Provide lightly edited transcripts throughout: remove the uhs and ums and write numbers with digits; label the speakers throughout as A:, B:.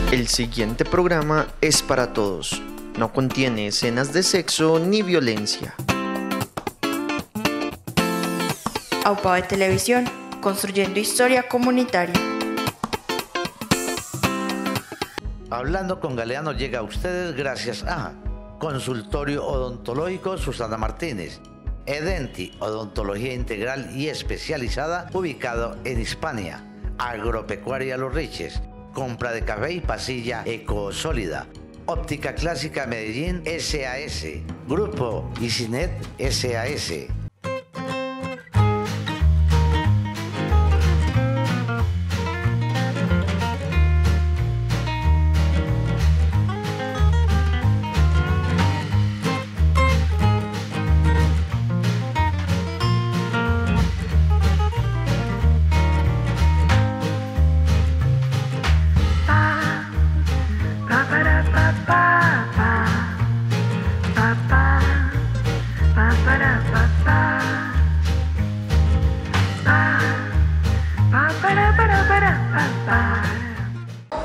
A: El siguiente programa es para todos. No contiene escenas de sexo ni violencia.
B: AUPABE Televisión, construyendo historia comunitaria.
C: Hablando con Galeano llega a ustedes gracias a Consultorio Odontológico Susana Martínez, Edenti, odontología integral y especializada, ubicado en Hispania, Agropecuaria Los Riches, compra de café y pasilla Ecosólida, Óptica Clásica Medellín SAS, Grupo Isinet SAS.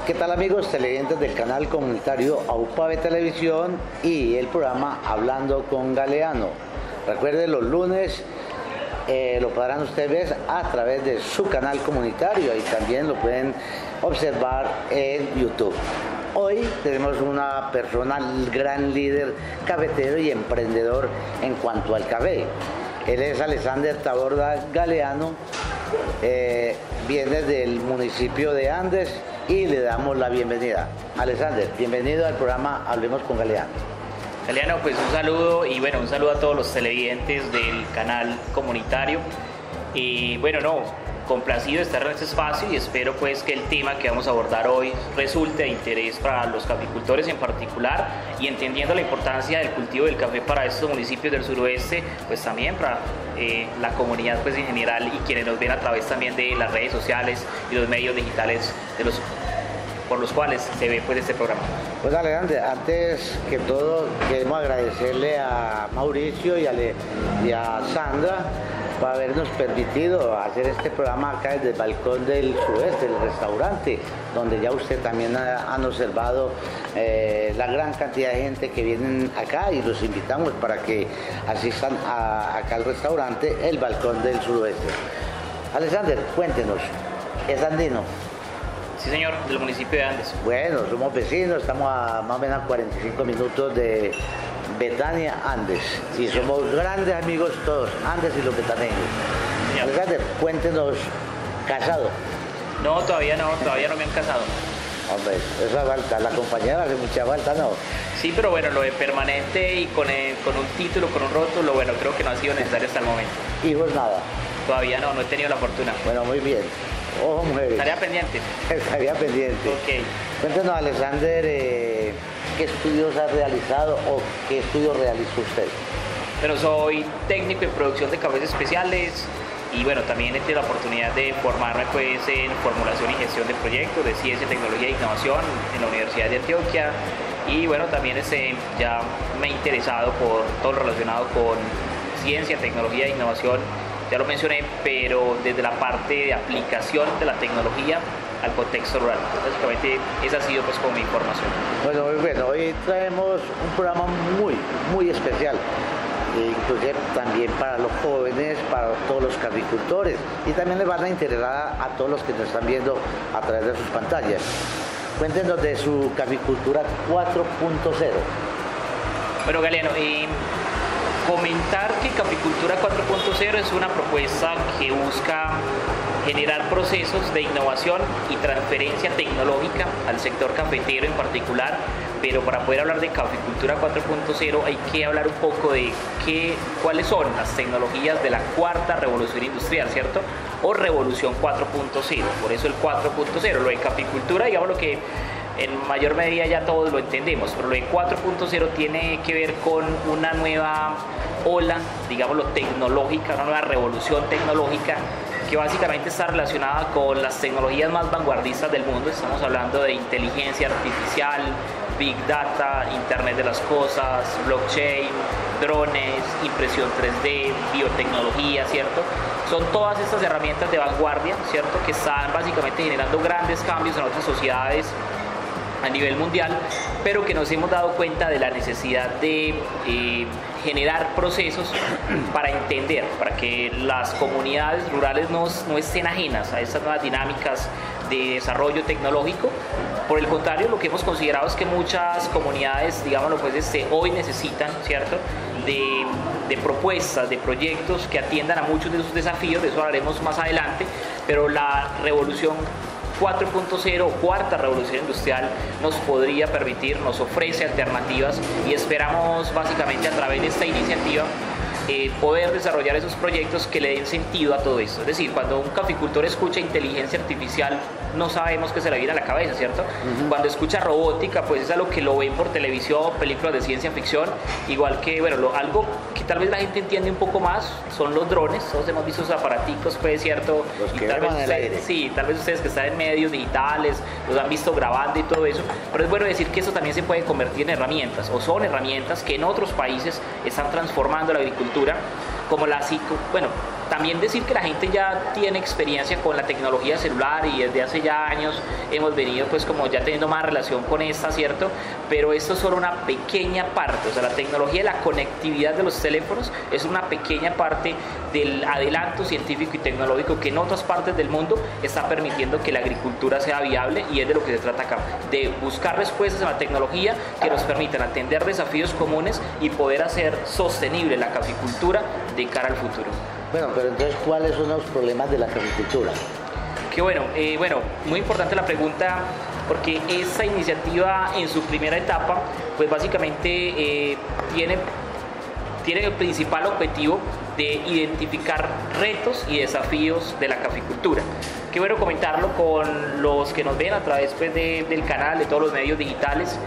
C: ¿Qué tal, amigos televidentes del canal comunitario AUPABE Televisión y el programa Hablando con Galeano? Recuerden, los lunes lo podrán ustedes ver a través de su canal comunitario y también lo pueden observar en YouTube. Hoy tenemos una persona, gran líder cafetero y emprendedor en cuanto al café. Él es Alexander Taborda Galeano, viene del municipio de Andes y le damos la bienvenida. Alexander, bienvenido al programa Hablemos con Galeano.
D: Galeano, pues un saludo y bueno, un saludo a todos los televidentes del canal comunitario. Y bueno, complacido de estar en este espacio y espero pues que el tema que vamos a abordar hoy resulte de interés para los caficultores en particular y entendiendo la importancia del cultivo del café para estos municipios del suroeste, pues también para la comunidad pues en general y quienes nos ven a través también de las redes sociales y los medios digitales por los cuales se ve pues este programa.
C: Pues Alexander, antes que todo queremos agradecerle a Mauricio y a Sandra por habernos permitido hacer este programa acá desde el balcón del suroeste, del restaurante, donde ya usted también han observado la gran cantidad de gente que vienen acá y los invitamos para que asistan acá al restaurante, el balcón del suroeste. Alexander, cuéntenos, ¿es andino?
D: Sí, señor, del municipio de Andes.
C: Bueno, somos vecinos, estamos a más o menos 45 minutos de Betania, Andes, y somos grandes amigos todos, Andes y los betaneños. Alexander, cuéntenos, ¿casado?
D: No, todavía no me han casado.
C: Hombre, esa falta, la compañera hace mucha falta, ¿no?
D: Sí, pero bueno, lo de permanente y con un título, con un rótulo, bueno, creo que no ha sido necesario hasta el momento.
C: ¿Hijos nada?
D: Todavía no he tenido la fortuna.
C: Bueno, muy bien. Ojo, mujeres.
D: Estaría pendiente.
C: Estaría pendiente.
D: Ok.
C: Cuéntenos, Alexander, ¿qué estudios ha realizado o qué estudios realizó usted?
D: Pero soy técnico en producción de cafés especiales y bueno, también he tenido la oportunidad de formarme pues en formulación y gestión de proyectos de ciencia, tecnología e innovación en la Universidad de Antioquia y bueno, también ya me he interesado por todo lo relacionado con ciencia, tecnología e innovación. Ya lo mencioné, pero desde la parte de aplicación de la tecnología al contexto rural. Básicamente esa ha sido pues como mi información.
C: Bueno, muy bueno, hoy traemos un programa muy especial, inclusive también para los jóvenes, para todos los caficultores y también les van a interesar a todos los que nos están viendo a través de sus pantallas. Cuéntenos de su caficultura 4.0.
D: Bueno, Galeano, comentar que Caficultura 4.0 es una propuesta que busca generar procesos de innovación y transferencia tecnológica al sector cafetero en particular, pero para poder hablar de Caficultura 4.0 hay que hablar un poco de cuáles son las tecnologías de la cuarta revolución industrial, ¿cierto? O revolución 4.0, por eso el 4.0, lo de caficultura, digamos lo que en mayor medida ya todos lo entendemos, pero lo de 4.0 tiene que ver con una nueva ola, digámoslo, tecnológica, una nueva revolución tecnológica que básicamente está relacionada con las tecnologías más vanguardistas del mundo. Estamos hablando de inteligencia artificial, Big Data, Internet de las Cosas, blockchain, drones, impresión 3D, biotecnología, ¿cierto? Son todas estas herramientas de vanguardia, ¿cierto? Que están básicamente generando grandes cambios en otras sociedades a nivel mundial, pero que nos hemos dado cuenta de la necesidad de generar procesos para entender, para que las comunidades rurales no estén ajenas a estas nuevas dinámicas de desarrollo tecnológico. Por el contrario, lo que hemos considerado es que muchas comunidades, digámoslo pues, hoy necesitan, ¿cierto?, de propuestas, de proyectos que atiendan a muchos de sus desafíos. De eso hablaremos más adelante, pero la revolución 4.0, cuarta revolución industrial, nos podría permitir, nos ofrece alternativas, y esperamos básicamente a través de esta iniciativa poder desarrollar esos proyectos que le den sentido a todo esto. Es decir, cuando un caficultor escucha inteligencia artificial, no sabemos qué se le viene a la cabeza, ¿cierto? Cuando escucha robótica, pues es algo que lo ven por televisión, películas de ciencia ficción, igual que, bueno, algo que tal vez la gente entiende un poco más son los drones. Todos hemos visto esos aparaticos, pues, ¿cierto?
C: Los que
D: y tal vez
C: van al aire.
D: Sí, tal vez ustedes que están en medios digitales los han visto grabando y todo eso, pero es bueno decir que eso también se puede convertir en herramientas, o son herramientas que en otros países están transformando la agricultura, como bueno, también decir que la gente ya tiene experiencia con la tecnología celular, y desde hace ya años hemos venido pues como ya teniendo más relación con esta, ¿cierto? Pero esto es solo una pequeña parte, o sea, la tecnología de la conectividad de los teléfonos es una pequeña parte del adelanto científico y tecnológico que en otras partes del mundo está permitiendo que la agricultura sea viable, y es de lo que se trata acá, de buscar respuestas en la tecnología que nos permitan atender desafíos comunes y poder hacer sostenible la caficultura de cara al futuro.
C: Bueno, pero entonces, ¿cuáles son los problemas de la caficultura?
D: Que bueno, muy importante la pregunta, porque esta iniciativa en su primera etapa, pues básicamente tiene el principal objetivo de identificar retos y desafíos de la caficultura. Qué bueno comentarlo con los que nos ven a través pues, del canal, de todos los medios digitales.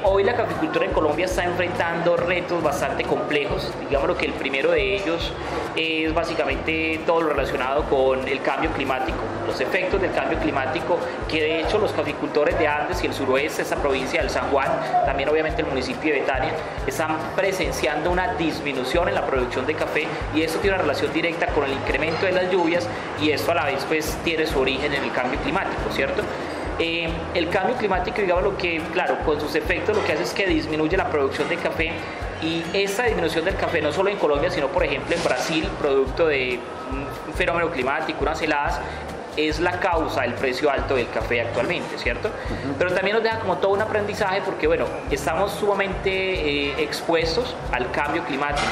D: Hoy la caficultura en Colombia está enfrentando retos bastante complejos. Digamos que el primero de ellos es básicamente todo lo relacionado con el cambio climático, los efectos del cambio climático, que de hecho los caficultores de Andes y el suroeste, esta provincia del San Juan, también obviamente el municipio de Betania, están presenciando una disminución en la producción de café, y esto tiene una relación directa con el incremento de las lluvias, y esto a la vez pues tiene su origen en el cambio climático, ¿cierto? El cambio climático, digamos, lo que, claro, con sus efectos lo que hace es que disminuye la producción de café, y esta disminución del café no solo en Colombia, sino por ejemplo en Brasil, producto de un fenómeno climático, unas heladas, es la causa del precio alto del café actualmente, ¿cierto? Pero también nos deja como todo un aprendizaje, porque bueno, estamos sumamente expuestos al cambio climático.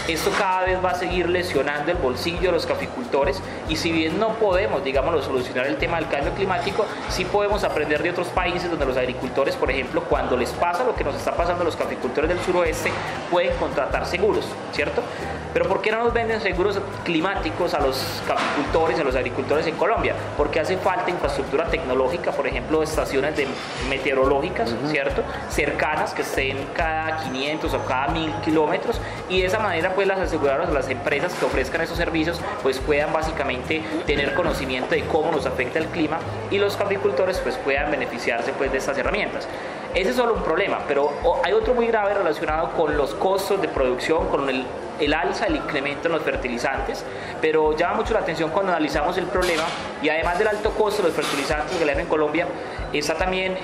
D: Esto cada vez va a seguir lesionando el bolsillo de los caficultores, y si bien no podemos, digámoslo, solucionar el tema del cambio climático, sí podemos aprender de otros países donde los agricultores, por ejemplo, cuando les pasa lo que nos está pasando a los caficultores del suroeste, pueden contratar seguros, ¿cierto? Pero ¿por qué no nos venden seguros climáticos a los caficultores, a los agricultores en Colombia? Porque hace falta infraestructura tecnológica, por ejemplo, estaciones meteorológicas, ¿cierto?, cercanas, que estén cada 500 o cada 1000 kilómetros, y de esa manera pues las aseguradoras o las empresas que ofrezcan esos servicios pues puedan básicamente tener conocimiento de cómo nos afecta el clima, y los caficultores pues puedan beneficiarse pues de estas herramientas. Ese es solo un problema, pero hay otro muy grave relacionado con los costos de producción, con el alza, el incremento en los fertilizantes, pero llama mucho la atención cuando analizamos el problema, y además del alto costo de los fertilizantes que le dan en Colombia, está también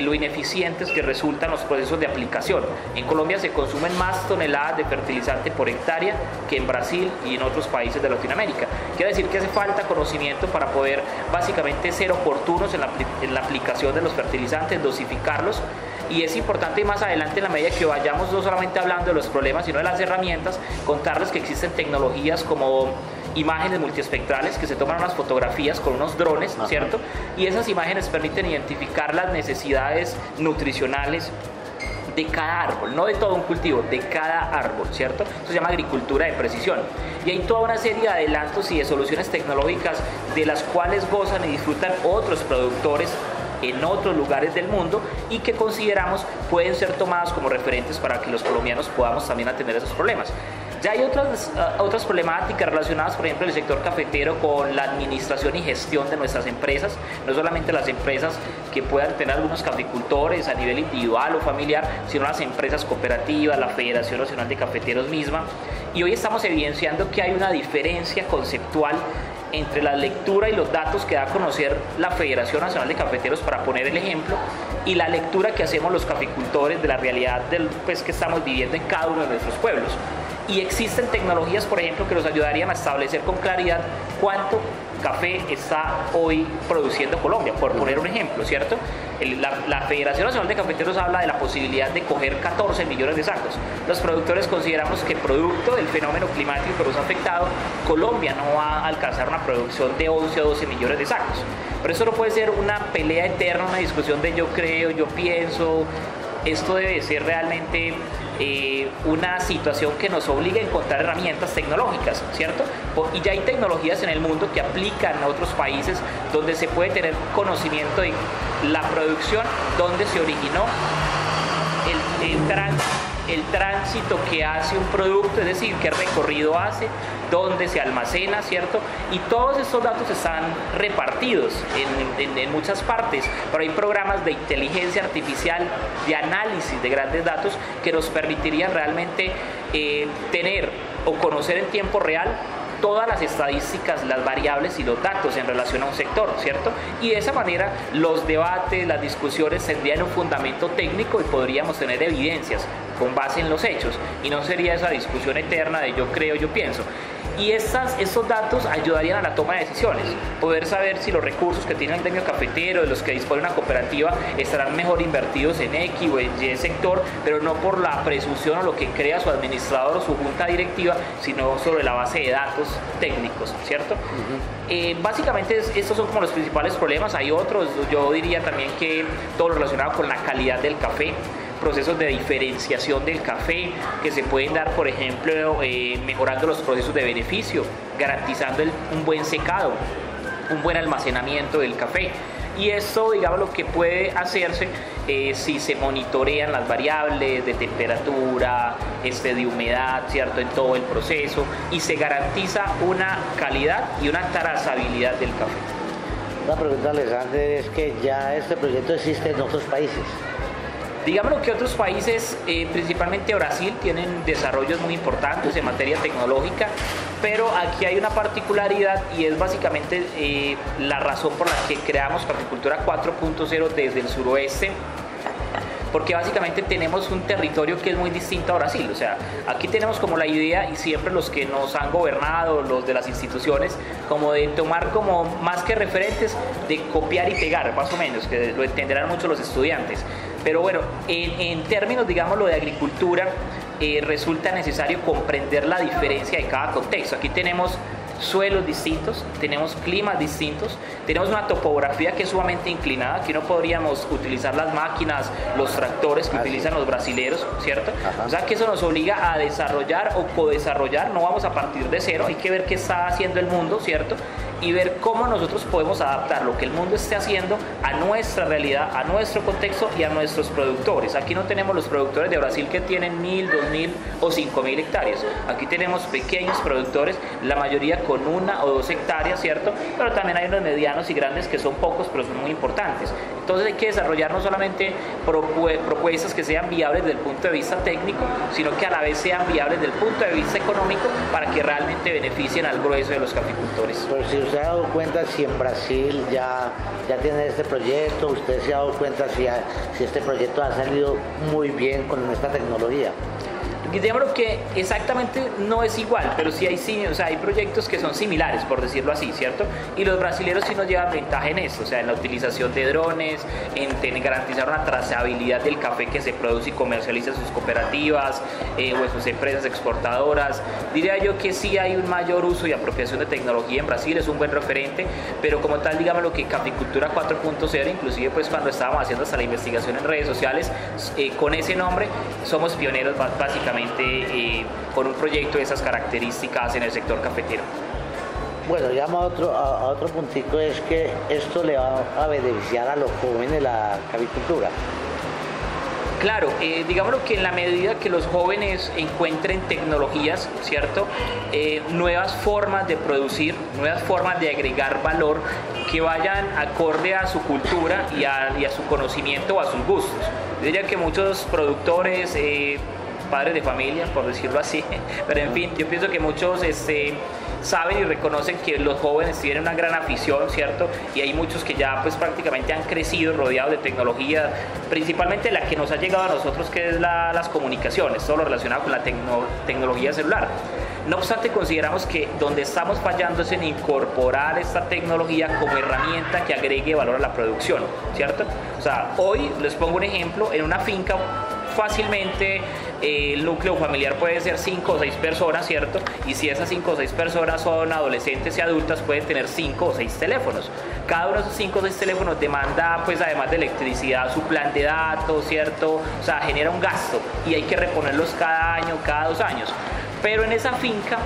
D: lo ineficientes que resultan los procesos de aplicación. En Colombia se consumen más toneladas de fertilizante por hectárea que en Brasil y en otros países de Latinoamérica. Quiere decir que hace falta conocimiento para poder básicamente ser oportunos en la aplicación de los fertilizantes, dosificarlos. Y es importante más adelante, en la medida que vayamos no solamente hablando de los problemas, sino de las herramientas, contarles que existen tecnologías como imágenes multiespectrales, que se toman unas fotografías con unos drones, ¿cierto? Y esas imágenes permiten identificar las necesidades nutricionales de cada árbol, no de todo un cultivo, de cada árbol, ¿cierto? Esto se llama agricultura de precisión. Y hay toda una serie de adelantos y de soluciones tecnológicas de las cuales gozan y disfrutan otros productores en otros lugares del mundo, y que consideramos pueden ser tomadas como referentes para que los colombianos podamos también atender esos problemas. Ya hay otras problemáticas relacionadas, por ejemplo, en el sector cafetero, con la administración y gestión de nuestras empresas, no solamente las empresas que puedan tener algunos caficultores a nivel individual o familiar, sino las empresas cooperativas, la Federación Nacional de Cafeteros misma. Y hoy estamos evidenciando que hay una diferencia conceptual entre la lectura y los datos que da a conocer la Federación Nacional de Cafeteros, para poner el ejemplo, y la lectura que hacemos los caficultores de la realidad pues, que estamos viviendo en cada uno de nuestros pueblos. Y existen tecnologías, por ejemplo, que nos ayudarían a establecer con claridad cuánto café está hoy produciendo Colombia, por poner un ejemplo, ¿cierto? La Federación Nacional de Cafeteros habla de la posibilidad de coger 14 millones de sacos. Los productores consideramos que producto del fenómeno climático que nos ha afectado, Colombia no va a alcanzar una producción de 11 o 12 millones de sacos. Pero eso no puede ser una pelea eterna, una discusión de yo creo, yo pienso. Esto debe ser realmente una situación que nos obliga a encontrar herramientas tecnológicas, ¿cierto? Y ya hay tecnologías en el mundo que aplican a otros países donde se puede tener conocimiento de la producción, donde se originó el tránsito que hace un producto, es decir, qué recorrido hace, dónde se almacena, ¿cierto? Y todos estos datos están repartidos en muchas partes, pero hay programas de inteligencia artificial, de análisis de grandes datos que nos permitirían realmente tener o conocer en tiempo real todas las estadísticas, las variables y los datos en relación a un sector, ¿cierto? Y de esa manera los debates, las discusiones tendrían un fundamento técnico y podríamos tener evidencias con base en los hechos, y no sería esa discusión eterna de yo creo, yo pienso. Y estos datos ayudarían a la toma de decisiones, poder saber si los recursos que tiene el gremio cafetero, de los que dispone una cooperativa, estarán mejor invertidos en X o en Y sector, pero no por la presunción o lo que crea su administrador o su junta directiva, sino sobre la base de datos técnicos, ¿cierto? Básicamente estos son como los principales problemas. Hay otros, yo diría también que todo lo relacionado con la calidad del café, procesos de diferenciación del café que se pueden dar, por ejemplo, mejorando los procesos de beneficio, garantizando un buen secado, un buen almacenamiento del café. Y esto, digamos, lo que puede hacerse si se monitorean las variables de temperatura, de humedad, ¿cierto?, en todo el proceso, y se garantiza una calidad y una trazabilidad del café.
C: Una pregunta, Alexander, es que ya este proyecto existe en otros países.
D: Digamos que otros países, principalmente Brasil, tienen desarrollos muy importantes en materia tecnológica, pero aquí hay una particularidad y es básicamente la razón por la que creamos Caficultura 4.0 desde el suroeste, porque básicamente tenemos un territorio que es muy distinto a Brasil. O sea, aquí tenemos como la idea, y siempre los que nos han gobernado, los de las instituciones, como de tomar como más que referentes, de copiar y pegar, más o menos, que lo entenderán mucho los estudiantes. Pero bueno, en términos, digámoslo, de agricultura, resulta necesario comprender la diferencia de cada contexto. Aquí tenemos suelos distintos, tenemos climas distintos, tenemos una topografía que es sumamente inclinada. Aquí no podríamos utilizar las máquinas, los tractores que utilizan los brasileros, ¿cierto? O sea que eso nos obliga a desarrollar o co-desarrollar, no vamos a partir de cero, hay que ver qué está haciendo el mundo, ¿cierto? Y ver cómo nosotros podemos adaptar lo que el mundo esté haciendo a nuestra realidad, a nuestro contexto y a nuestros productores. Aquí no tenemos los productores de Brasil que tienen 1.000, 2.000 o 5.000 hectáreas. Aquí tenemos pequeños productores, la mayoría con 1 o 2 hectáreas, ¿cierto? Pero también hay unos medianos y grandes que son pocos, pero son muy importantes. Entonces hay que desarrollar no solamente propuestas que sean viables desde el punto de vista técnico, sino que a la vez sean viables desde el punto de vista económico para que realmente beneficien al grueso de los caficultores.
C: Pero si usted ha dado cuenta si en Brasil ya tiene este proyecto, usted se ha dado cuenta si este proyecto ha salido muy bien con esta tecnología.
D: Digamos que exactamente no es igual, pero sí hay proyectos que son similares, por decirlo así, ¿cierto? Y los brasileños sí nos llevan ventaja en esto, o sea, en la utilización de drones, en garantizar una trazabilidad del café que se produce y comercializa en sus cooperativas o en sus empresas exportadoras. Diría yo que sí hay un mayor uso y apropiación de tecnología en Brasil, es un buen referente, pero como tal, digamos lo que Caficultura 4.0, inclusive pues cuando estábamos haciendo hasta la investigación en redes sociales, con ese nombre, somos pioneros básicamente con un proyecto de esas características en el sector cafetero.
C: Bueno, llamo a otro puntico, es que esto le va a beneficiar a los jóvenes la caficultura.
D: Claro, digámoslo que en la medida que los jóvenes encuentren tecnologías, ¿cierto? Nuevas formas de producir, nuevas formas de agregar valor que vayan acorde a su cultura y a su conocimiento o a sus gustos. Yo diría que muchos productores padres de familia, por decirlo así, pero en fin, yo pienso que muchos saben y reconocen que los jóvenes tienen una gran afición, ¿cierto? Y hay muchos que ya pues prácticamente han crecido rodeados de tecnología, principalmente la que nos ha llegado a nosotros, que es las comunicaciones, todo lo relacionado con la tecnología celular. No obstante, consideramos que donde estamos fallando es en incorporar esta tecnología como herramienta que agregue valor a la producción, ¿cierto? O sea, hoy les pongo un ejemplo, en una finca fácilmente el núcleo familiar puede ser 5 o 6 personas, ¿cierto? Y si esas 5 o 6 personas son adolescentes y adultas, pueden tener 5 o 6 teléfonos. Cada uno de esos 5 o 6 teléfonos demanda, pues además de electricidad, su plan de datos, ¿cierto? O sea, genera un gasto y hay que reponerlos cada año, cada 2 años. Pero en esa finca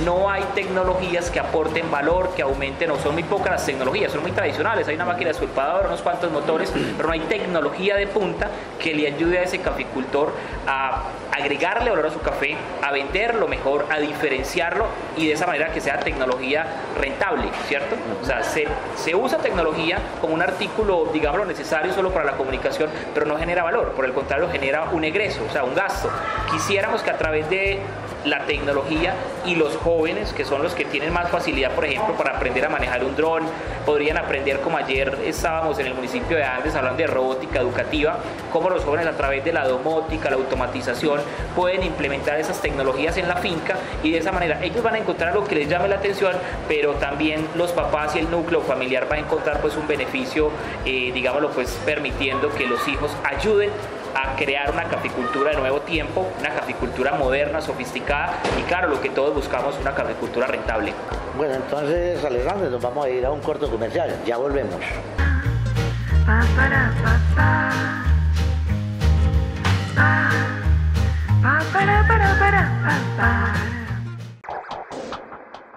D: no hay tecnologías que aporten valor, que aumenten, o son muy pocas las tecnologías, son muy tradicionales. Hay una máquina esculpadora, unos cuantos motores, pero no hay tecnología de punta que le ayude a ese caficultor a agregarle valor a su café, a venderlo mejor, a diferenciarlo y de esa manera que sea tecnología rentable, ¿cierto? O sea, se usa tecnología como un artículo, digámoslo, necesario solo para la comunicación, pero no genera valor, por el contrario genera un egreso, o sea, un gasto. Quisiéramos que a través de la tecnología y los jóvenes, que son los que tienen más facilidad, por ejemplo, para aprender a manejar un dron, podrían aprender, como ayer estábamos en el municipio de Andes hablando de robótica educativa, cómo los jóvenes a través de la domótica, la automatización, pueden implementar esas tecnologías en la finca y de esa manera ellos van a encontrar algo que les llame la atención, pero también los papás y el núcleo familiar van a encontrar pues un beneficio, digámoslo, pues permitiendo que los hijos ayuden a crear una caficultura de nuevo tiempo, una caficultura moderna, sofisticada y claro, lo que todos buscamos, una caficultura rentable.
C: Bueno, entonces, Alejandro, nos vamos a ir a un corto comercial, ya volvemos.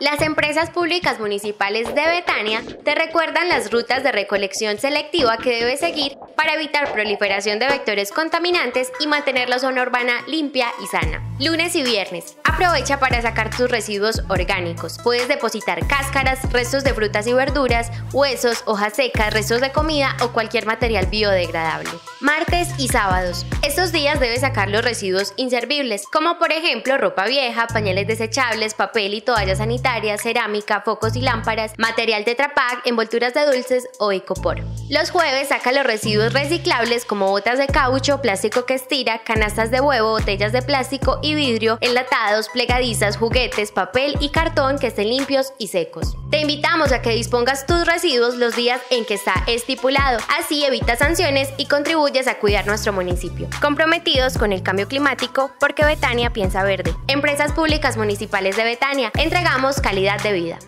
E: Las empresas públicas municipales de Betania te recuerdan las rutas de recolección selectiva que debes seguir para evitar proliferación de vectores contaminantes y mantener la zona urbana limpia y sana. Lunes y viernes, aprovecha para sacar tus residuos orgánicos. Puedes depositar cáscaras, restos de frutas y verduras, huesos, hojas secas, restos de comida o cualquier material biodegradable. Martes y sábados, estos días debes sacar los residuos inservibles, como por ejemplo ropa vieja, pañales desechables, papel y toallas sanitarias, cerámica, focos y lámparas, material Tetra Pak, envolturas de dulces o icopor. Los jueves saca los residuos reciclables como botas de caucho, plástico que estira, canastas de huevo, botellas de plástico y vidrio, enlatados, plegadizas, juguetes, papel y cartón que estén limpios y secos. Te invitamos a que dispongas tus residuos los días en que está estipulado, así evitas sanciones y contribuyes a cuidar nuestro municipio. Comprometidos con el cambio climático, porque Betania piensa verde. Empresas Públicas Municipales de Betania, entregamos calidad de vida.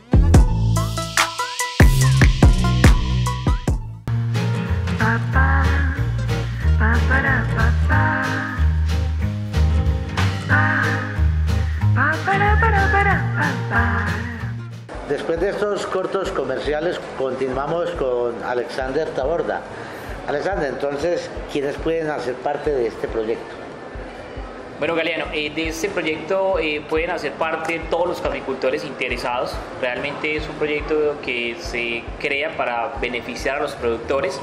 C: Después de estos cortos comerciales, continuamos con Alexander Taborda. Alexander, entonces, ¿quiénes pueden hacer parte de este proyecto?
D: Bueno, Galeano, de este proyecto pueden hacer parte todos los caficultores interesados. Realmente es un proyecto que se crea para beneficiar a los productores,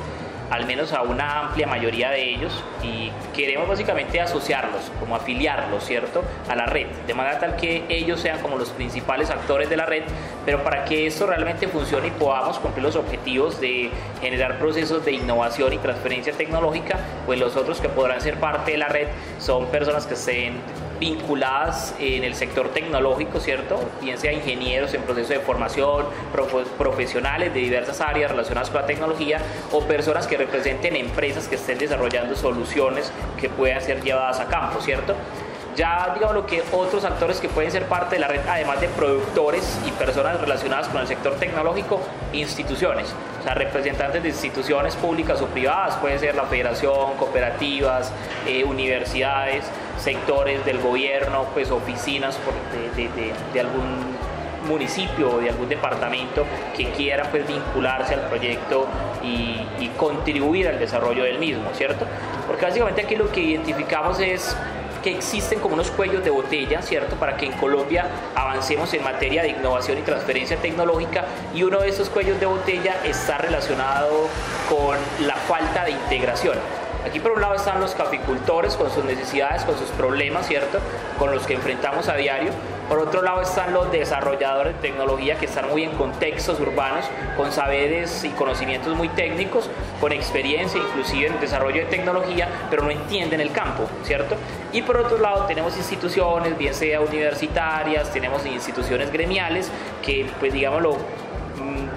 D: al menos a una amplia mayoría de ellos, y queremos básicamente asociarlos, como afiliarlos, ¿cierto?, a la red, de manera tal que ellos sean como los principales actores de la red, pero para que esto realmente funcione y podamos cumplir los objetivos de generar procesos de innovación y transferencia tecnológica, pues los otros que podrán ser parte de la red son personas que estén vinculadas en el sector tecnológico, ¿cierto?, bien sea ingenieros en proceso de formación, profesionales de diversas áreas relacionadas con la tecnología, o personas que representen empresas que estén desarrollando soluciones que puedan ser llevadas a campo, ¿cierto? Ya digamos lo que otros actores que pueden ser parte de la red, además de productores y personas relacionadas con el sector tecnológico, instituciones, o sea, representantes de instituciones públicas o privadas, puede ser la federación, cooperativas, universidades, sectores del gobierno, pues oficinas de algún municipio o de algún departamento que quieran pues vincularse al proyecto y contribuir al desarrollo del mismo, ¿cierto? Porque básicamente aquí lo que identificamos es que existen como unos cuellos de botella, ¿cierto?, para que en Colombia avancemos en materia de innovación y transferencia tecnológica, y uno de esos cuellos de botella está relacionado con la falta de integración. Aquí por un lado están los caficultores con sus necesidades, con sus problemas, ¿cierto? Con los que enfrentamos a diario. Por otro lado están los desarrolladores de tecnología que están muy en contextos urbanos, con saberes y conocimientos muy técnicos, con experiencia inclusive en el desarrollo de tecnología, pero no entienden el campo, ¿cierto? Y por otro lado tenemos instituciones, bien sea universitarias, tenemos instituciones gremiales que, pues digámoslo,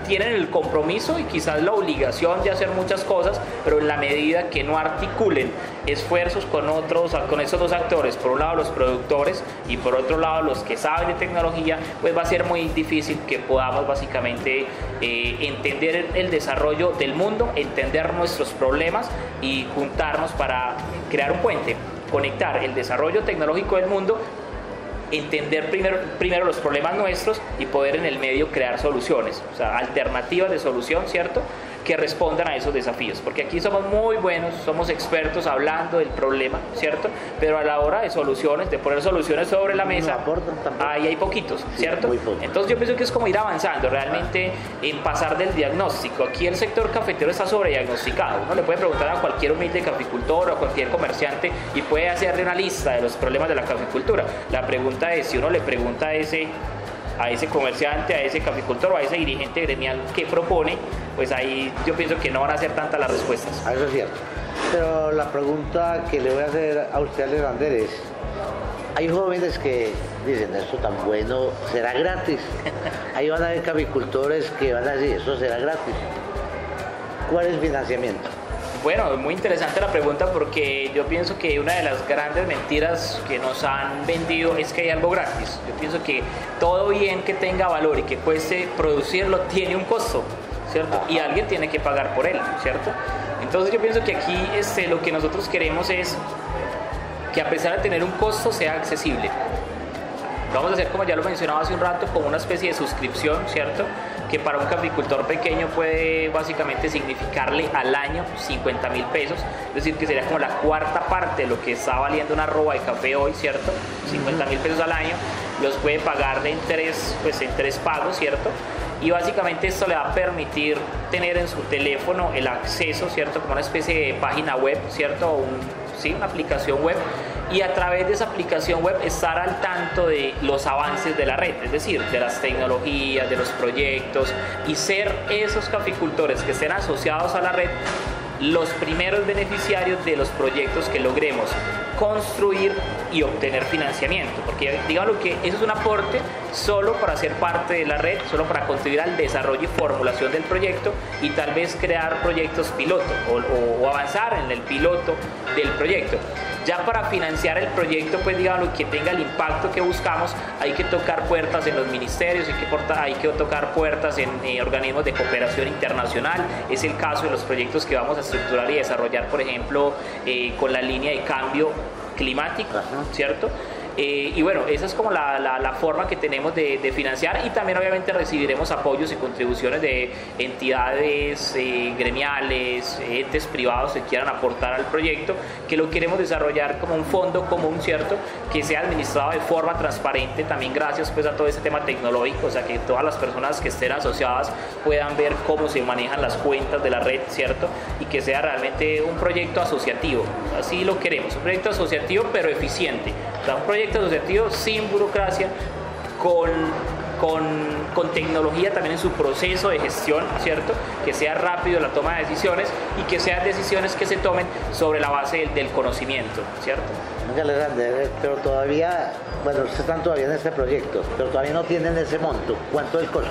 D: tienen el compromiso y quizás la obligación de hacer muchas cosas, pero en la medida que no articulen esfuerzos con estos dos actores, por un lado los productores y por otro lado los que saben de tecnología, pues va a ser muy difícil que podamos básicamente entender el desarrollo del mundo, entender nuestros problemas y juntarnos para crear un puente, conectar el desarrollo tecnológico del mundo, entender primero los problemas nuestros y poder en el medio crear soluciones, o sea, alternativas de solución, ¿cierto?, que respondan a esos desafíos, porque aquí somos muy buenos, somos expertos hablando del problema, ¿cierto?, pero a la hora de soluciones, de poner soluciones sobre la mesa, ahí hay poquitos, ¿cierto? Entonces yo pienso que es como ir avanzando realmente en pasar del diagnóstico. Aquí el sector cafetero está sobrediagnosticado. Uno le puede preguntar a cualquier humilde caficultor o a cualquier comerciante y puede hacerle una lista de los problemas de la caficultura. La pregunta es, si uno le pregunta a ese comerciante, a ese caficultor o a ese dirigente gremial que propone, pues ahí yo pienso que no van a ser tantas las respuestas.
C: Eso es cierto. Pero la pregunta que le voy a hacer a usted, Alexander, es: hay jóvenes que dicen, esto tan bueno, será gratis. Ahí van a haber caficultores que van a decir, eso será gratis. ¿Cuál es el financiamiento?
D: Bueno, es muy interesante la pregunta, porque yo pienso que una de las grandes mentiras que nos han vendido es que hay algo gratis. Yo pienso que todo bien que tenga valor y que cueste producirlo tiene un costo, ¿cierto? Y alguien tiene que pagar por él, ¿cierto? Entonces yo pienso que aquí lo que nosotros queremos es que, a pesar de tener un costo, sea accesible. Lo vamos a hacer, como ya lo mencionaba hace un rato, como una especie de suscripción, ¿cierto?, que para un caficultor pequeño puede básicamente significarle al año 50.000 pesos, es decir, que sería como la cuarta parte de lo que está valiendo una arroba de café hoy, ¿cierto? 50.000 pesos al año, los puede pagar en tres pagos, ¿cierto? Y básicamente esto le va a permitir tener en su teléfono el acceso, ¿cierto?, como una especie de página web, ¿cierto?, una aplicación web, y a través de esa aplicación web estar al tanto de los avances de la red, es decir, de las tecnologías, de los proyectos, y ser esos caficultores que estén asociados a la red los primeros beneficiarios de los proyectos que logremos construir y obtener financiamiento, porque digamos que eso es un aporte solo para ser parte de la red, solo para contribuir al desarrollo y formulación del proyecto, y tal vez crear proyectos piloto o avanzar en el piloto del proyecto. Ya para financiar el proyecto, pues digamos que tenga el impacto que buscamos, hay que tocar puertas en los ministerios, hay que tocar puertas en organismos de cooperación internacional. Es el caso de los proyectos que vamos a estructurar y desarrollar, por ejemplo, con la línea de cambio climático, ¿cierto? Y bueno, esa es como la forma que tenemos de financiar, y también obviamente recibiremos apoyos y contribuciones de entidades gremiales, entes privados que quieran aportar al proyecto, que lo queremos desarrollar como un fondo común, ¿cierto?, que sea administrado de forma transparente, también gracias pues a todo ese tema tecnológico, o sea, que todas las personas que estén asociadas puedan ver cómo se manejan las cuentas de la red, ¿cierto?, y que sea realmente un proyecto asociativo. Así lo queremos, un proyecto asociativo pero eficiente, o sea, un proyecto asociativo sin burocracia, con tecnología también en su proceso de gestión, ¿cierto?, que sea rápido la toma de decisiones y que sean decisiones que se tomen sobre la base del conocimiento, ¿cierto?
C: Pero todavía, bueno, ustedes están todavía en este proyecto, pero todavía no tienen ese monto. ¿Cuánto es el costo?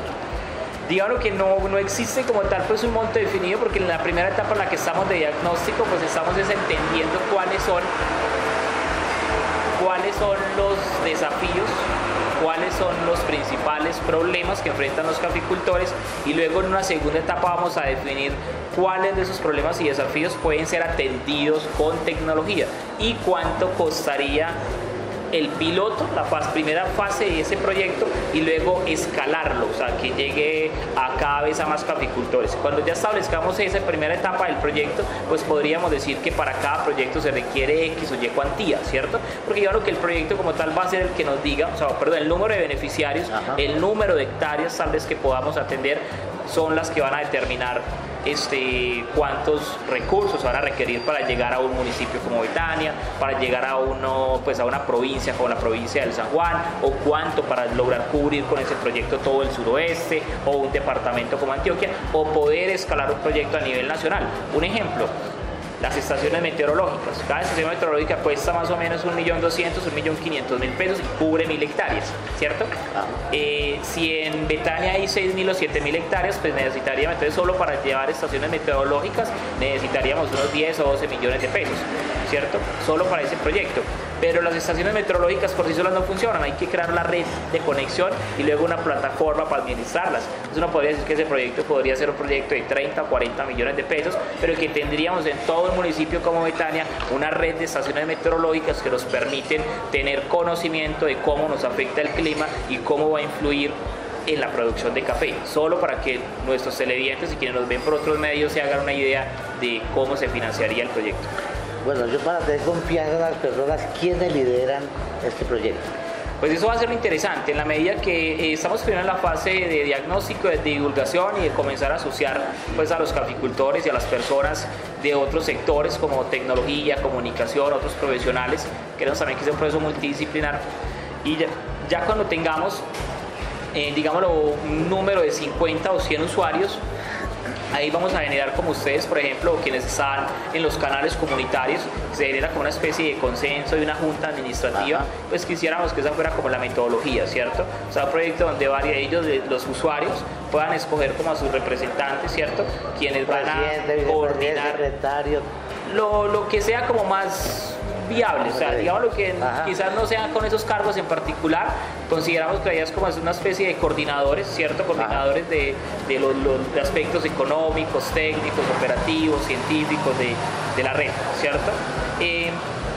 D: Digamos que no existe como tal pues un monto definido, porque en la primera etapa en la que estamos de diagnóstico, pues estamos entendiendo cuáles son los desafíos, cuáles son los principales problemas que enfrentan los caficultores, y luego en una segunda etapa vamos a definir cuáles de esos problemas y desafíos pueden ser atendidos con tecnología y cuánto costaría el piloto, la primera fase de ese proyecto, y luego escalarlo, o sea, que llegue a cada vez a más caficultores. Cuando ya establezcamos esa primera etapa del proyecto, pues podríamos decir que para cada proyecto se requiere X o Y cuantía, ¿cierto? Porque digamos que el proyecto como tal va a ser el que nos diga, el número de beneficiarios, el número de hectáreas tal vez que podamos atender, son las que van a determinar cuántos recursos van a requerir para llegar a un municipio como Betania, para llegar a una provincia como la provincia del San Juan, o cuánto para lograr cubrir con ese proyecto todo el suroeste, o un departamento como Antioquia, o poder escalar un proyecto a nivel nacional. Un ejemplo: las estaciones meteorológicas. Cada estación meteorológica cuesta más o menos 1.200.000, 1.500.000 pesos y cubre 1.000 hectáreas, ¿cierto? Si en Betania hay 6.000 o 7.000 hectáreas, pues necesitaríamos, entonces solo para llevar estaciones meteorológicas necesitaríamos unos 10 o 12 millones de pesos, ¿cierto? Solo para ese proyecto. Pero las estaciones meteorológicas por sí solas no funcionan, hay que crear la red de conexión y luego una plataforma para administrarlas. Entonces uno podría decir que ese proyecto podría ser un proyecto de 30 o 40 millones de pesos, pero que tendríamos en todo el municipio como Betania una red de estaciones meteorológicas que nos permiten tener conocimiento de cómo nos afecta el clima y cómo va a influir en la producción de café, solo para que nuestros televidentes y quienes nos ven por otros medios se hagan una idea de cómo se financiaría el proyecto.
C: Bueno, yo para tener confianza en las personas, ¿quiénes lideran este proyecto?
D: Pues eso va a ser lo interesante, en la medida que estamos primero en la fase de diagnóstico, de divulgación y de comenzar a asociar pues, a los caficultores y a las personas de otros sectores como tecnología, comunicación, otros profesionales. Queremos también que sea un proceso multidisciplinar, y ya cuando tengamos, digámoslo, un número de 50 o 100 usuarios, ahí vamos a generar, como ustedes, por ejemplo, quienes están en los canales comunitarios, se genera como una especie de consenso y una junta administrativa. Ajá. Pues quisiéramos que esa fuera como la metodología, ¿cierto? O sea, un proyecto donde varios de ellos, los usuarios, puedan escoger como a sus representantes, ¿cierto? Quienes van a coordinar
C: secretario,
D: lo que sea como más viable, o sea, digamos lo que quizás no sean con esos cargos en particular, consideramos que es como una especie de coordinadores, ¿cierto? Coordinadores de los aspectos económicos, técnicos, operativos, científicos de la red, ¿cierto?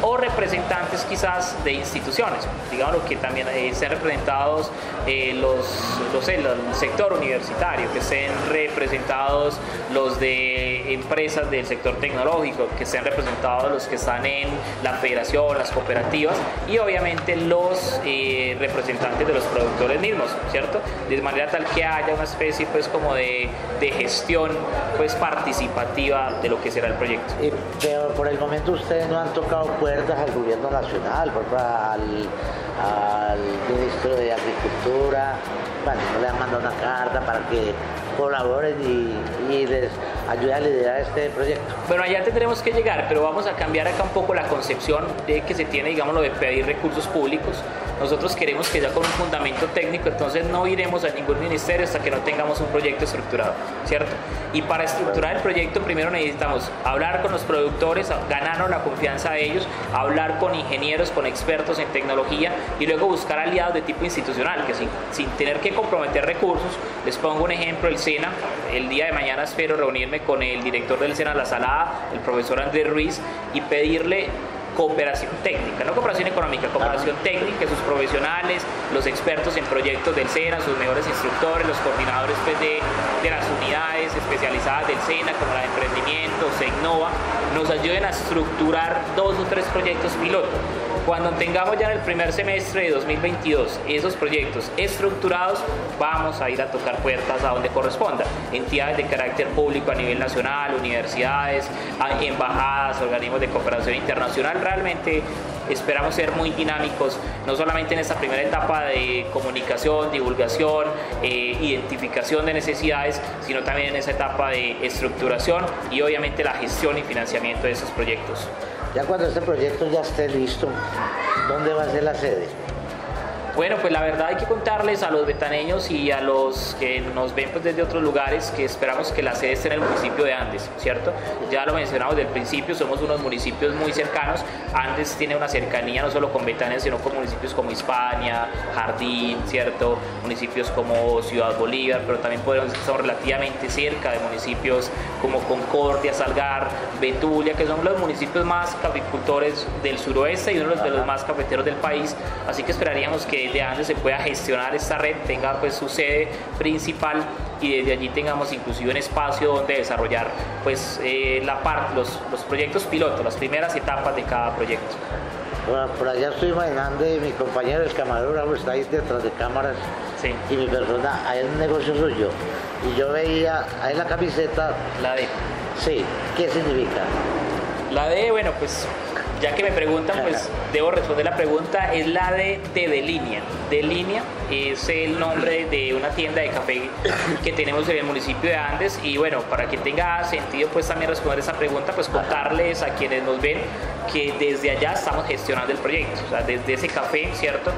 D: O representantes quizás de instituciones, digamos que también estén representados el sector universitario, que estén representados los de empresas del sector tecnológico, que estén representados los que están en la federación, las cooperativas, y obviamente los representantes de los productores mismos, ¿cierto? De manera tal que haya una especie pues como de gestión pues participativa de lo que será el proyecto.
C: Pero por el momento ustedes no han tocado puertas al gobierno nacional, por ejemplo, al ministro de Agricultura, bueno, no le han mandado una carta para que colaboren y les ayude a liderar este proyecto.
D: Bueno, allá tendremos que llegar, pero vamos a cambiar acá un poco la concepción de que se tiene, digamos, lo de pedir recursos públicos. Nosotros queremos que ya con un fundamento técnico, entonces no iremos a ningún ministerio hasta que no tengamos un proyecto estructurado, ¿cierto? Y para estructurar el proyecto primero necesitamos hablar con los productores, ganarnos la confianza de ellos, hablar con ingenieros, con expertos en tecnología y luego buscar aliados de tipo institucional, que sin tener que comprometer recursos. Les pongo un ejemplo, el SENA. El día de mañana espero reunirme con el director del SENA La Salada, el profesor Andrés Ruiz, y pedirle cooperación técnica, no cooperación económica, cooperación técnica, sus profesionales, los expertos en proyectos del SENA, sus mejores instructores, los coordinadores pues, de las unidades especializadas del SENA, como la de emprendimiento, SEINNOVA, nos ayuden a estructurar 2 o 3 proyectos piloto. Cuando tengamos ya en el primer semestre de 2022 esos proyectos estructurados, vamos a ir a tocar puertas a donde corresponda. Entidades de carácter público a nivel nacional, universidades, embajadas, organismos de cooperación internacional. Realmente esperamos ser muy dinámicos, no solamente en esta primera etapa de comunicación, divulgación, identificación de necesidades, sino también en esa etapa de estructuración y obviamente la gestión y financiamiento de esos proyectos.
C: Ya cuando este proyecto ya esté listo, ¿dónde va a ser la sede?
D: Bueno, pues la verdad hay que contarles a los betaneños y a los que nos ven pues, desde otros lugares que esperamos que la sede esté en el municipio de Andes, ¿cierto? Ya lo mencionamos desde el principio, somos unos municipios muy cercanos. Andes tiene una cercanía no solo con Betania, sino con municipios como Hispania, Jardín, ¿cierto? Municipios como Ciudad Bolívar, pero también estamos relativamente cerca de municipios como Concordia, Salgar, Betulia, que son los municipios más caficultores del suroeste y uno de los más cafeteros del país. Así que esperaríamos que desde Andes se pueda gestionar esta red, tenga pues su sede principal y desde allí tengamos inclusive un espacio donde desarrollar pues los proyectos pilotos, las primeras etapas de cada proyecto.
C: Bueno, por allá estoy imaginando y mi compañero el camarógrafo está ahí detrás de cámaras
D: Sí.
C: y mi persona, ahí es un negocio suyo. Y yo veía ahí la camiseta.
D: La D.
C: Sí, ¿qué significa?
D: La D, bueno, pues ya que me preguntan, pues debo responder la pregunta. Es la D de línea. De línea es el nombre de una tienda de café que tenemos en el municipio de Andes. Y bueno, para que tenga sentido pues también responder esa pregunta, pues contarles a quienes nos ven que desde allá estamos gestionando el proyecto. O sea, desde ese café, ¿cierto?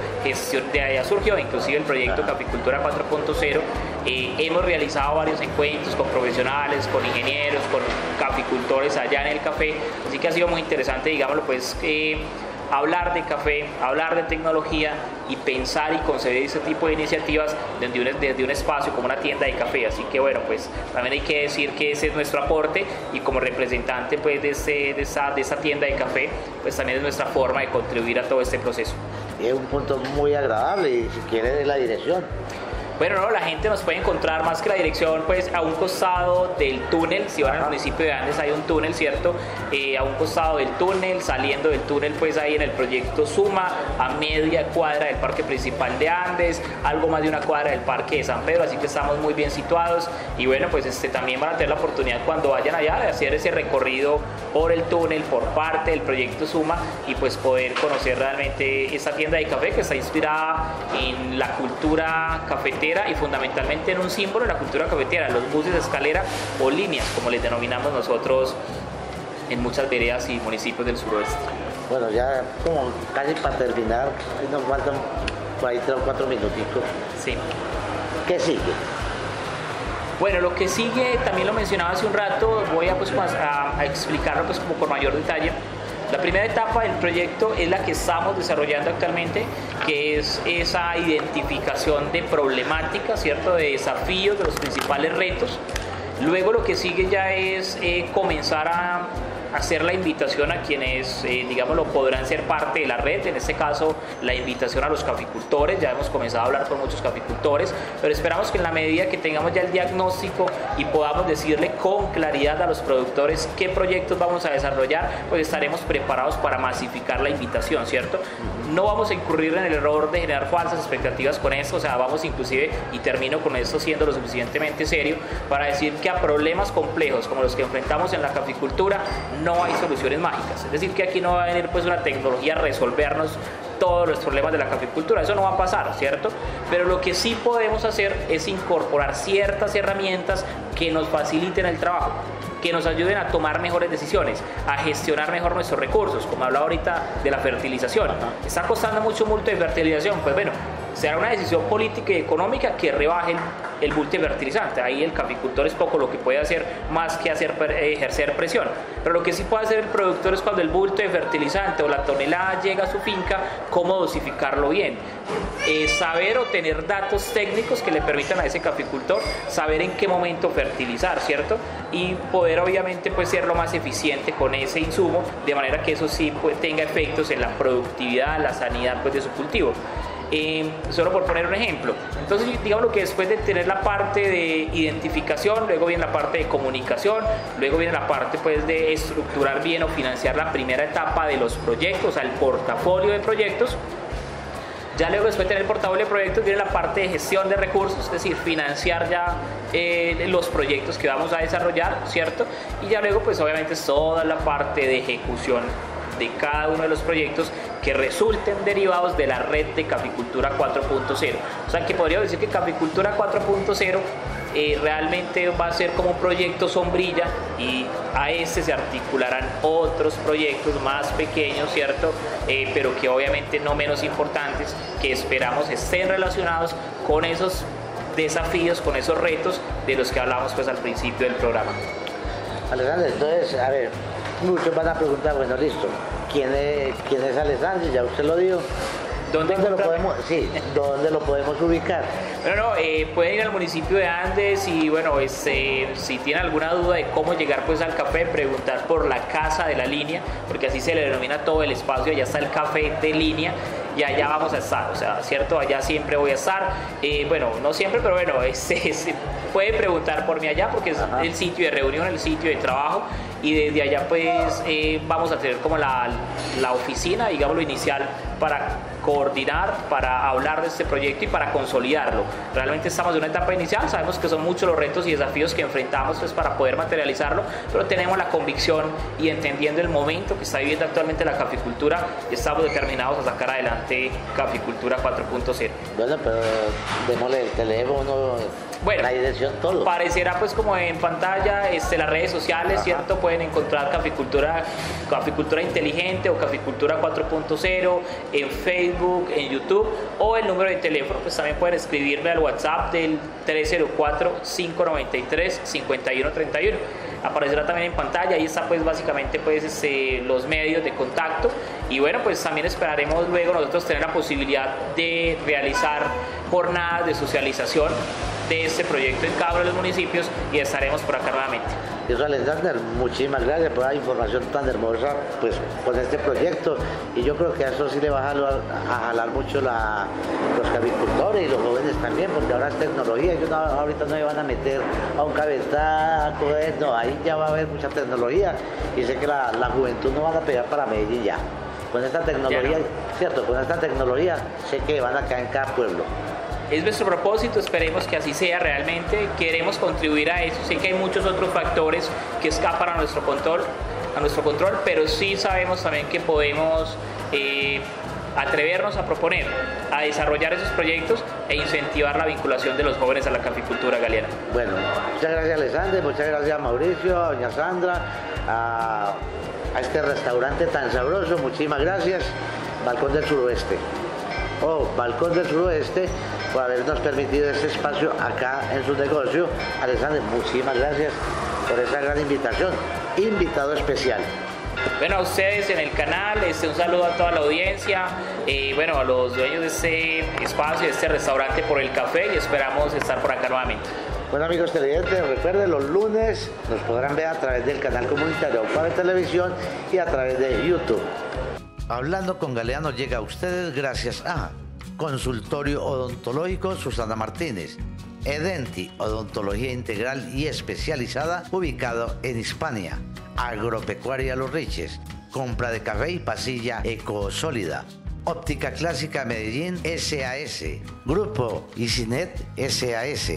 D: De allá surgió inclusive el proyecto Caficultura 4.0. Hemos realizado varios encuentros con profesionales, con ingenieros, con caficultores allá en el café. Así que ha sido muy interesante, digámoslo, pues hablar de café, hablar de tecnología y pensar y concebir ese tipo de iniciativas desde un espacio como una tienda de café. Así que bueno, pues también hay que decir que ese es nuestro aporte y como representante pues de esa tienda de café, pues también es nuestra forma de contribuir a todo este proceso.
C: Y es un punto muy agradable y si quiere de la dirección.
D: Bueno, no, la gente nos puede encontrar más que la dirección, pues a un costado del túnel. Si van al municipio de Andes hay un túnel, ¿cierto? A un costado del túnel, saliendo del túnel, pues ahí en el proyecto Suma, a media cuadra del parque principal de Andes, algo más de una cuadra del parque de San Pedro, así que estamos muy bien situados. Y bueno, pues también van a tener la oportunidad cuando vayan allá de hacer ese recorrido por el túnel, por parte del proyecto Suma y pues poder conocer realmente esta tienda de café que está inspirada en la cultura cafetera y fundamentalmente en un símbolo de la cultura cafetera, los buses de escalera o líneas, como les denominamos nosotros en muchas veredas y municipios del suroeste.
C: Bueno, ya como casi para terminar, nos faltan por ahí 3 o 4 minuticos.
D: Sí.
C: ¿Qué sigue?
D: Bueno, lo que sigue, también lo mencionaba hace un rato, voy a, pues, a explicarlo pues, como por mayor detalle. La primera etapa del proyecto es la que estamos desarrollando actualmente, que es esa identificación de problemáticas, ¿cierto? De desafíos, de los principales retos. Luego lo que sigue ya es comenzar a hacer la invitación a quienes, digámoslo, podrán ser parte de la red, en este caso la invitación a los caficultores. Ya hemos comenzado a hablar con muchos caficultores, pero esperamos que en la medida que tengamos ya el diagnóstico y podamos decirle con claridad a los productores qué proyectos vamos a desarrollar, pues estaremos preparados para masificar la invitación, ¿cierto? No vamos a incurrir en el error de generar falsas expectativas con esto, o sea, vamos inclusive, y termino con esto siendo lo suficientemente serio, para decir que a problemas complejos como los que enfrentamos en la caficultura no hay soluciones mágicas. Es decir, que aquí no va a venir pues una tecnología a resolvernos todos los problemas de la caficultura, eso no va a pasar, ¿cierto? Pero lo que sí podemos hacer es incorporar ciertas herramientas que nos faciliten el trabajo, que nos ayuden a tomar mejores decisiones, a gestionar mejor nuestros recursos, como hablaba ahorita de la fertilización. Está costando mucho multo de fertilización, pues bueno, será una decisión política y económica que rebaje el bulto de fertilizante. Ahí el caficultor es poco lo que puede hacer más que ejercer presión. Pero lo que sí puede hacer el productor es cuando el bulto de fertilizante o la tonelada llega a su finca, cómo dosificarlo bien. Saber o tener datos técnicos que le permitan a ese caficultor saber en qué momento fertilizar, ¿cierto? Y poder obviamente pues ser lo más eficiente con ese insumo, de manera que eso sí pues, tenga efectos en la productividad, la sanidad pues, de su cultivo. Solo por poner un ejemplo. Entonces, digamos que después de tener la parte de identificación, luego viene la parte de comunicación, luego viene la parte pues, de estructurar bien o financiar la primera etapa de los proyectos, o sea, el portafolio de proyectos. Ya luego, después de tener el portafolio de proyectos, viene la parte de gestión de recursos, es decir, financiar ya los proyectos que vamos a desarrollar, ¿cierto? Y ya luego, pues obviamente, es toda la parte de ejecución de cada uno de los proyectos que resulten derivados de la red de Caficultura 4.0. O sea, que podría decir que Caficultura 4.0 realmente va a ser como un proyecto sombrilla y a este se articularán otros proyectos más pequeños, ¿cierto? Pero que obviamente no menos importantes, que esperamos estén relacionados con esos desafíos, con esos retos de los que hablamos pues al principio del programa.
C: Alexander, entonces, a ver, muchos van a preguntar, bueno, listo, ¿quién es Alexander? Ya usted lo dijo. ¿Dónde lo podemos ubicar?
D: Bueno, pueden ir al municipio de Andes y bueno, si tienen alguna duda de cómo llegar pues al café, preguntar por la Casa de la Línea, porque así se le denomina todo el espacio, allá está el café de línea y allá vamos a estar, o sea, ¿cierto? Allá siempre voy a estar, bueno, no siempre, pero bueno, puede preguntar por mí allá porque es el sitio de reunión, el sitio de trabajo y desde allá pues vamos a tener como la oficina, digamos, lo inicial para coordinar, para hablar de este proyecto y para consolidarlo. Realmente estamos en una etapa inicial, sabemos que son muchos los retos y desafíos que enfrentamos pues, para poder materializarlo, pero tenemos la convicción y entendiendo el momento que está viviendo actualmente la caficultura, estamos determinados a sacar adelante Caficultura 4.0.
C: Bueno, pero démosle el teléfono,
D: bueno,
C: la dirección, todo.
D: Aparecerá pues como en pantalla las redes sociales, ajá, ¿cierto? Pueden encontrar Caficultura Inteligente o Caficultura 4.0 en Facebook, en YouTube, o el número de teléfono, pues también pueden escribirme al WhatsApp del 304-593-5131. Aparecerá también en pantalla, ahí está pues básicamente pues los medios de contacto, y bueno, pues también esperaremos luego nosotros tener la posibilidad de realizar jornadas de socialización de este proyecto en cada uno de los municipios y estaremos por acá nuevamente.
C: Eso, Alexander, muchísimas gracias por la información tan hermosa pues, con este proyecto, y yo creo que a eso sí le va a jalar mucho los caficultores y los jóvenes también, porque ahora es tecnología, ellos ahorita no se van a meter a un cabetaco, no, ahí ya va a haber mucha tecnología, y sé que la juventud no van a pegar para Medellín ya. Con esta tecnología, cierto, con esta tecnología sé que van a caer en cada pueblo.
D: Es nuestro propósito, esperemos que así sea realmente, queremos contribuir a eso, sé que hay muchos otros factores que escapan a nuestro control, pero sí sabemos también que podemos atrevernos a proponer, a desarrollar esos proyectos e incentivar la vinculación de los jóvenes a la caficultura galeana.
C: Bueno, muchas gracias Alexander, muchas gracias a Mauricio, a doña Sandra, a este restaurante tan sabroso, muchísimas gracias, Balcón del Suroeste. Balcón del Suroeste, por habernos permitido este espacio acá en su negocio. Alexander, muchísimas gracias por esa gran invitación, invitado especial.
D: Bueno, a ustedes en el canal, un saludo a toda la audiencia, bueno, a los dueños de este espacio, de este restaurante por el café, y esperamos estar por acá nuevamente.
C: Bueno, amigos televidentes, recuerden, los lunes nos podrán ver a través del canal comunitario AUPABE Televisión y a través de YouTube. Hablando con Galeano llega a ustedes gracias a Consultorio Odontológico Susana Martínez, Edenti, odontología integral y especializada, ubicado en Hispania, Agropecuaria Los Riches, compra de café y pasilla Ecosólida, Óptica Clásica Medellín SAS, Grupo Isinet SAS,